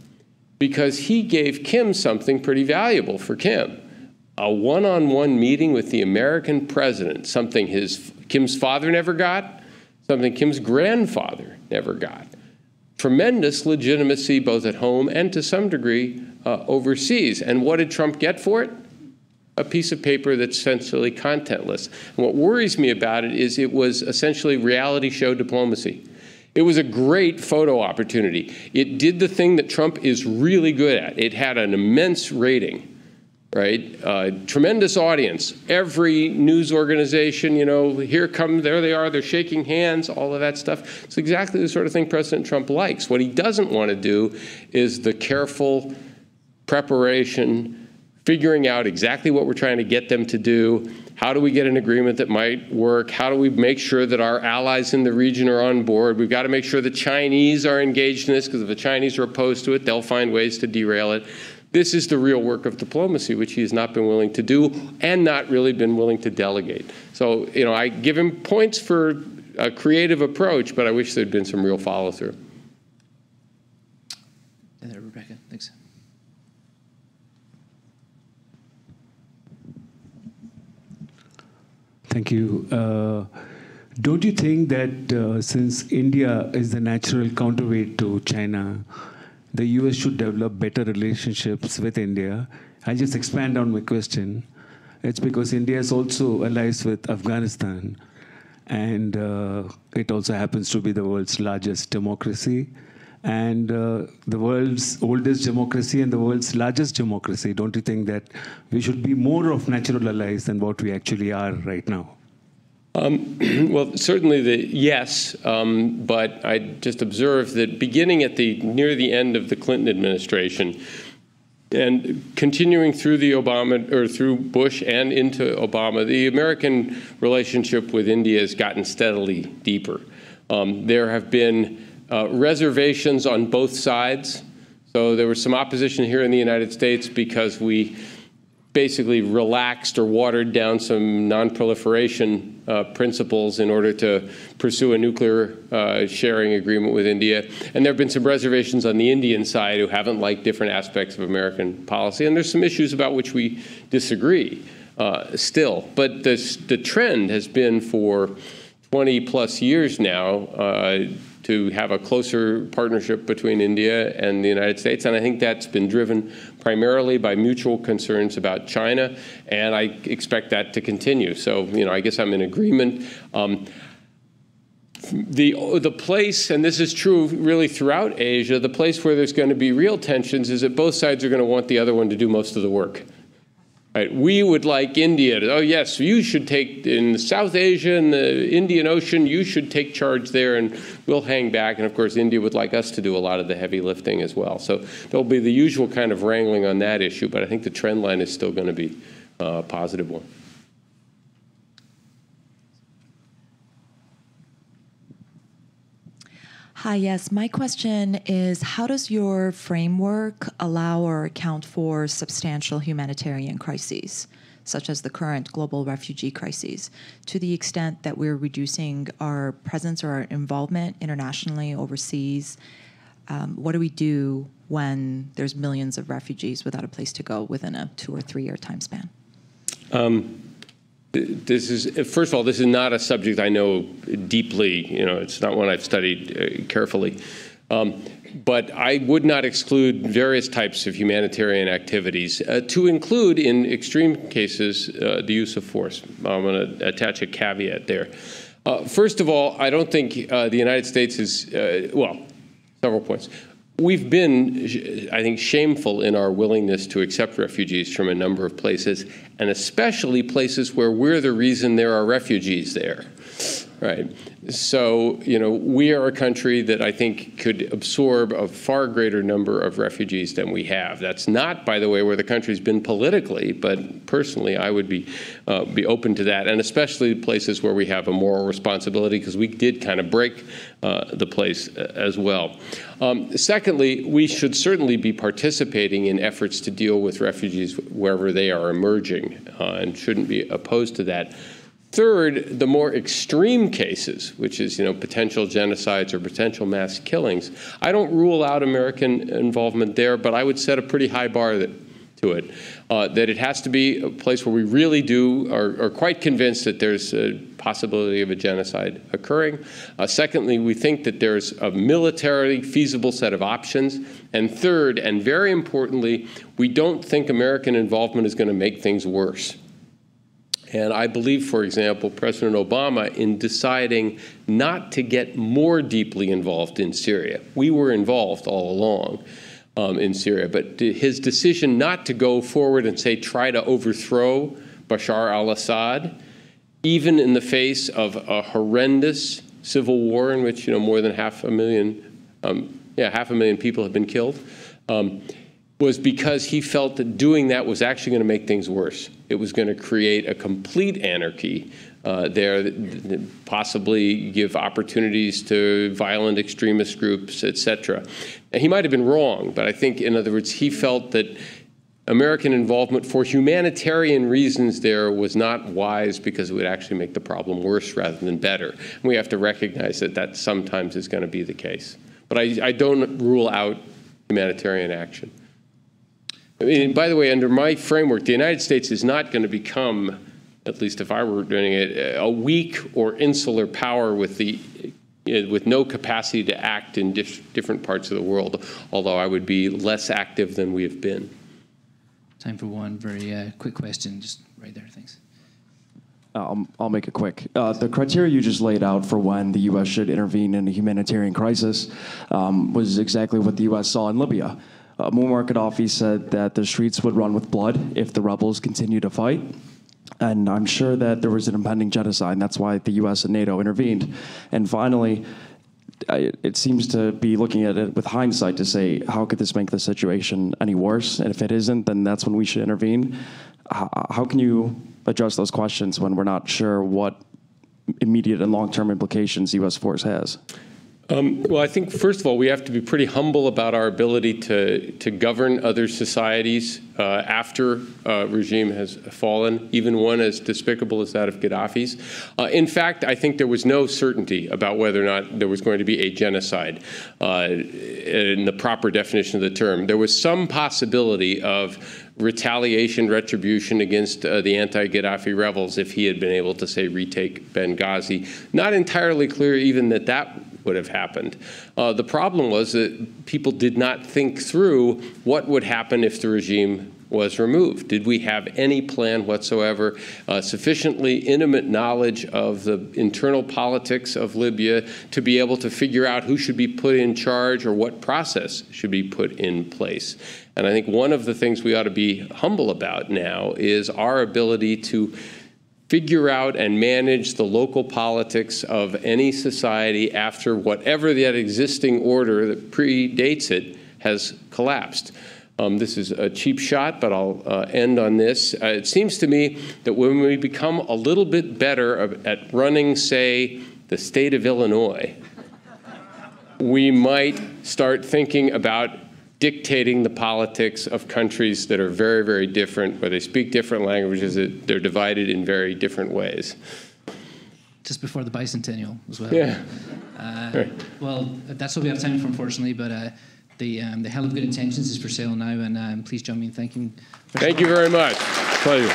because he gave Kim something pretty valuable for Kim. A one-on-one meeting with the American president, something Kim's father never got, something Kim's grandfather never got. Tremendous legitimacy both at home and to some degree overseas. And what did Trump get for it? A piece of paper that's essentially contentless. And what worries me about it is it was essentially reality show diplomacy. It was a great photo opportunity. It did the thing that Trump is really good at. It had an immense rating. Right? Tremendous audience. Every news organization, there they are, they're shaking hands, all of that stuff. It's exactly the sort of thing President Trump likes. What he doesn't want to do is the careful preparation, figuring out exactly what we're trying to get them to do. How do we get an agreement that might work? How do we make sure that our allies in the region are on board? We've got to make sure the Chinese are engaged in this, because if the Chinese are opposed to it, they'll find ways to derail it. This is the real work of diplomacy, which he has not been willing to do and not really been willing to delegate. So, I give him points for a creative approach, but I wish there'd been some real follow-through. And there, Rebecca, thanks. Thank you. Don't you think that since India is the natural counterweight to China, the U.S. should develop better relationships with India? I'll just expand on my question. It's because India is also allies with Afghanistan. And it also happens to be the world's largest democracy. And the world's oldest democracy and the world's largest democracy. Don't you think that we should be more of natural allies than what we actually are right now? Well, certainly yes, but I just observed that beginning at near the end of the Clinton administration and continuing through the Obama, or through Bush and into Obama, the American relationship with India has gotten steadily deeper. There have been reservations on both sides. So there was some opposition here in the United States because we basically relaxed or watered down some non-proliferation principles in order to pursue a nuclear sharing agreement with India. And there have been some reservations on the Indian side who haven't liked different aspects of American policy. And there's some issues about which we disagree still. But the trend has been for 20 plus years now to have a closer partnership between India and the United States. And I think that's been driven primarily by mutual concerns about China, and I expect that to continue. So, I guess I'm in agreement. The place, and this is true really throughout Asia, the place where there's going to be real tensions is that both sides are going to want the other one to do most of the work. Right. We would like India to, oh yes, you should take, in South Asia and the Indian Ocean, you should take charge there and we'll hang back. And of course, India would like us to do a lot of the heavy lifting as well. So there'll be the usual kind of wrangling on that issue, but I think the trend line is still going to be a positive one. Hi, yes. My question is, how does your framework allow or account for substantial humanitarian crises, such as the current global refugee crises, to the extent that we're reducing our presence or our involvement internationally, overseas? What do we do when there's millions of refugees without a place to go within a 2 or 3 year time span? This is, first of all, this is not a subject I know deeply. It's not one I've studied carefully. But I would not exclude various types of humanitarian activities, to include, in extreme cases, the use of force. I'm going to attach a caveat there. First of all, I don't think the United States is, well, several points. We've been, I think, shameful in our willingness to accept refugees from a number of places, and especially places where we're the reason there are refugees there, right? So, we are a country that I think could absorb a far greater number of refugees than we have. That's not, by the way, where the country's been politically, but personally, I would be open to that, and especially places where we have a moral responsibility, because we did kind of break the place as well. Secondly, we should certainly be participating in efforts to deal with refugees wherever they are emerging, and shouldn't be opposed to that. Third, the more extreme cases, which is, potential genocides or potential mass killings, I don't rule out American involvement there, but I would set a pretty high bar to it. That it has to be a place where we really are quite convinced that there's a possibility of a genocide occurring. Secondly, we think that there's a militarily feasible set of options. And third, and very importantly, we don't think American involvement is going to make things worse. And I believe, for example, President Obama, in deciding not to get more deeply involved in Syria, we were involved all along in Syria, but his decision not to go forward and say try to overthrow Bashar al-Assad, even in the face of a horrendous civil war in which more than 500,000 people have been killed, was because he felt that doing that was actually going to make things worse. It was going to create a complete anarchy there, that possibly give opportunities to violent extremist groups, etc. And he might have been wrong, but I think, in other words, he felt that American involvement for humanitarian reasons there was not wise, because it would actually make the problem worse rather than better. And we have to recognize that that sometimes is going to be the case. But I don't rule out humanitarian action. I mean, by the way, under my framework, the United States is not going to become, at least if I were doing it, a weak or insular power with no capacity to act in different parts of the world, although I would be less active than we have been. time for one very quick question, just right there. Thanks. I'll make it quick. The criteria you just laid out for when the U.S. should intervene in a humanitarian crisis was exactly what the U.S. saw in Libya. Muammar Gaddafi said that the streets would run with blood if the rebels continue to fight. And I'm sure that there was an impending genocide, and that's why the U.S. and NATO intervened. And finally, it seems to be looking at it with hindsight to say, how could this make the situation any worse? And if it isn't, then that's when we should intervene. How can you address those questions when we're not sure what immediate and long-term implications U.S. force has? Well, I think, first of all, we have to be pretty humble about our ability to govern other societies after a regime has fallen, even one as despicable as that of Gaddafi's. In fact, I think there was no certainty about whether or not there was going to be a genocide in the proper definition of the term. There was some possibility of retaliation, retribution against the anti-Gaddafi rebels if he had been able to, say, retake Benghazi. Not entirely clear even that would have happened. The problem was that people did not think through what would happen if the regime was removed. Did we have any plan whatsoever, sufficiently intimate knowledge of the internal politics of Libya to be able to figure out who should be put in charge or what process should be put in place? And I think one of the things we ought to be humble about now is our ability to figure out and manage the local politics of any society after whatever that existing order that predates it has collapsed. This is a cheap shot, but I'll end on this. It seems to me that when we become a little bit better at running, say, the state of Illinois, we might start thinking about dictating the politics of countries that are very, very different, where they speak different languages, that they're divided in very different ways. Just before the bicentennial as well. Yeah. Right. Well, that's all we have time for, unfortunately, but the Hell of Good Intentions is for sale now, and please join me in thanking. Thank you very much. Pleasure.